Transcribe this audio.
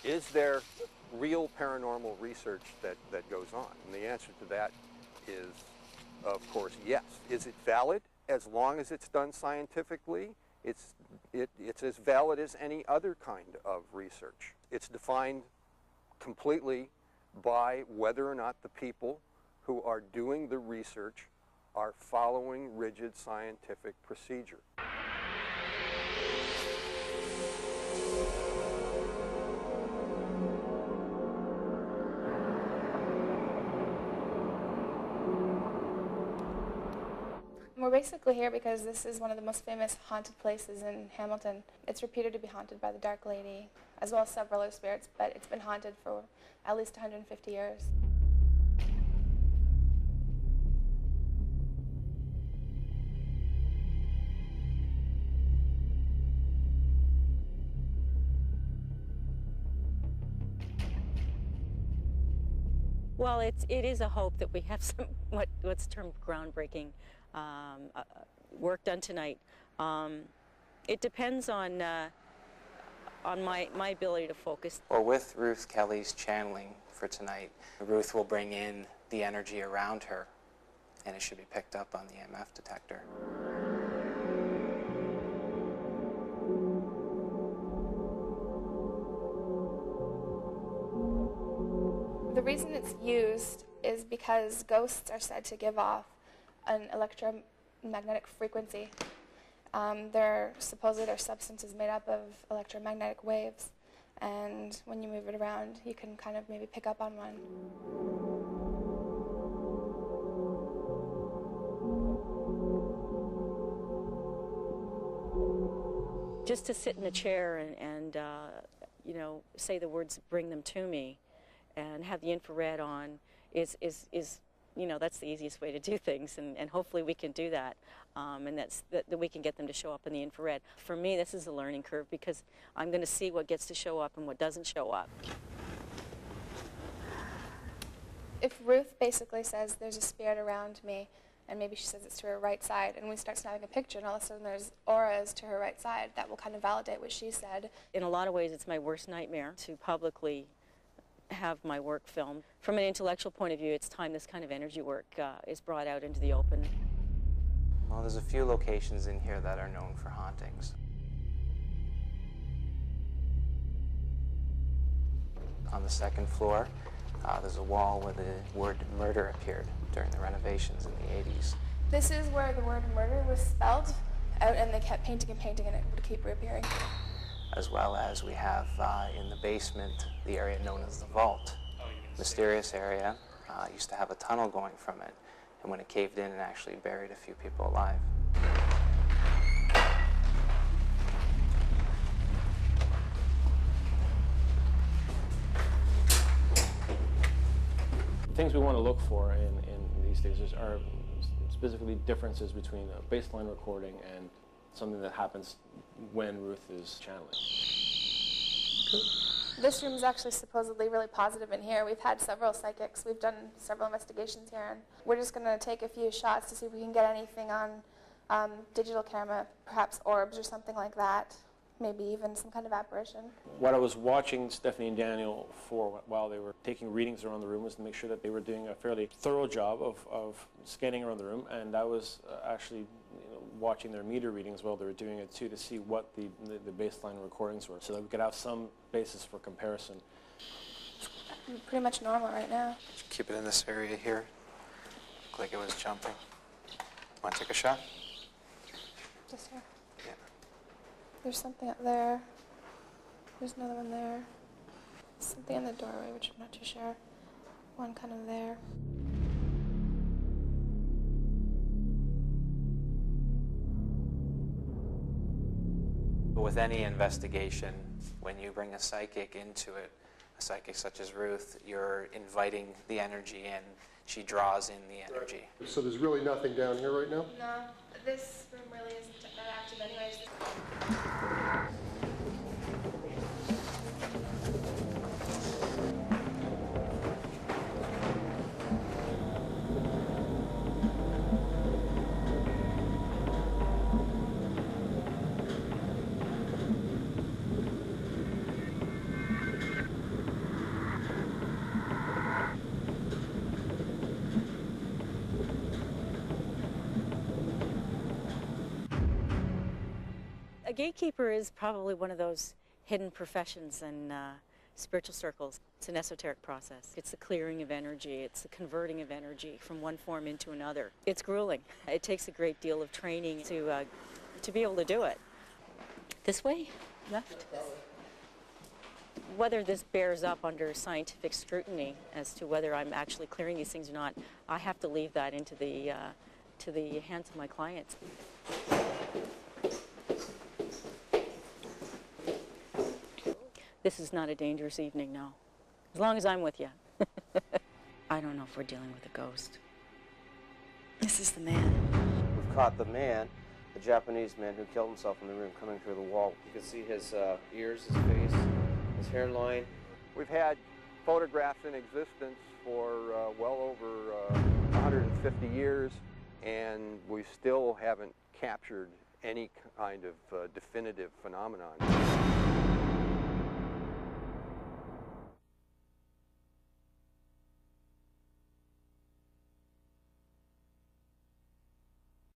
Is there real paranormal research that goes on? And the answer to that is, of course, yes. Is it valid? As long as it's done scientifically, it's as valid as any other kind of research. It's defined completely by whether or not the people who are doing the research are following rigid scientific procedure. We're basically here because this is one of the most famous haunted places in Hamilton. It's reputed to be haunted by the Dark Lady, as well as several other spirits, but it's been haunted for at least 150 years. Well, it is a hope that we have some what's termed groundbreaking work done tonight. It depends on my ability to focus. Well, with Ruth Kelly's channeling for tonight, Ruth will bring in the energy around her, and it should be picked up on the EMF detector. The reason it's used is because ghosts are said to give off an electromagnetic frequency. Supposedly their substance is made up of electromagnetic waves, and when you move it around, you can kind of maybe pick up on one. Just to sit in a chair and you know, say the words, bring them to me, and have the infrared on is you know, that's the easiest way to do things, and hopefully we can do that, and that we can get them to show up in the infrared. For me, this is a learning curve because I'm going to see what gets to show up and what doesn't show up. If Ruth basically says there's a spirit around me, and maybe she says it's to her right side, and we start snapping a picture, and all of a sudden there's auras to her right side, that will kind of validate what she said. In a lot of ways, it's my worst nightmare to publicly have my work filmed. From an intellectual point of view, it's time this kind of energy work is brought out into the open. Well, there's a few locations in here that are known for hauntings. On the second floor, there's a wall where the word murder appeared during the renovations in the 80s. This is where the word murder was spelled out, and they kept painting and painting, and it would keep reappearing. As well as we have in the basement the area known as the vault. Mysterious area, used to have a tunnel going from it, and when it caved in, it actually buried a few people alive. Things we want to look for in these days are specifically differences between a baseline recording and something that happens when Ruth is channeling. This room is actually supposedly really positive in here. We've had several psychics. We've done several investigations here, and we're just going to take a few shots to see if we can get anything on digital camera, perhaps orbs or something like that, maybe even some kind of apparition. What I was watching Stephanie and Daniel for while they were taking readings around the room was to make sure that they were doing a fairly thorough job of scanning around the room, and I was actually watching their meter readings while they were doing it too, to see what the baseline recordings were, so that we could have some basis for comparison. Pretty much normal right now. Keep it in this area here. Looked like it was jumping. Want to take a shot? Just here. Yeah. There's something up there. There's another one there. Something in the doorway, which I'm not too sure. One kind of there. With any investigation, when you bring a psychic into it, a psychic such as Ruth, you're inviting the energy in. She draws in the energy. Right. So there's really nothing down here right now? No, this room really isn't that active anyways. gatekeeper is probably one of those hidden professions in spiritual circles. It's an esoteric process. It's the clearing of energy. It's the converting of energy from one form into another. It's grueling. It takes a great deal of training to be able to do it. This way? Left? Whether this bears up under scientific scrutiny as to whether I'm actually clearing these things or not, I have to leave that into to the hands of my clients. This is not a dangerous evening, no. As long as I'm with you. I don't know if we're dealing with a ghost. This is the man. We've caught the man, the Japanese man who killed himself in the room, coming through the wall. You can see his ears, his face, his hairline. We've had photographs in existence for well over 150 years, and we still haven't captured any kind of definitive phenomenon.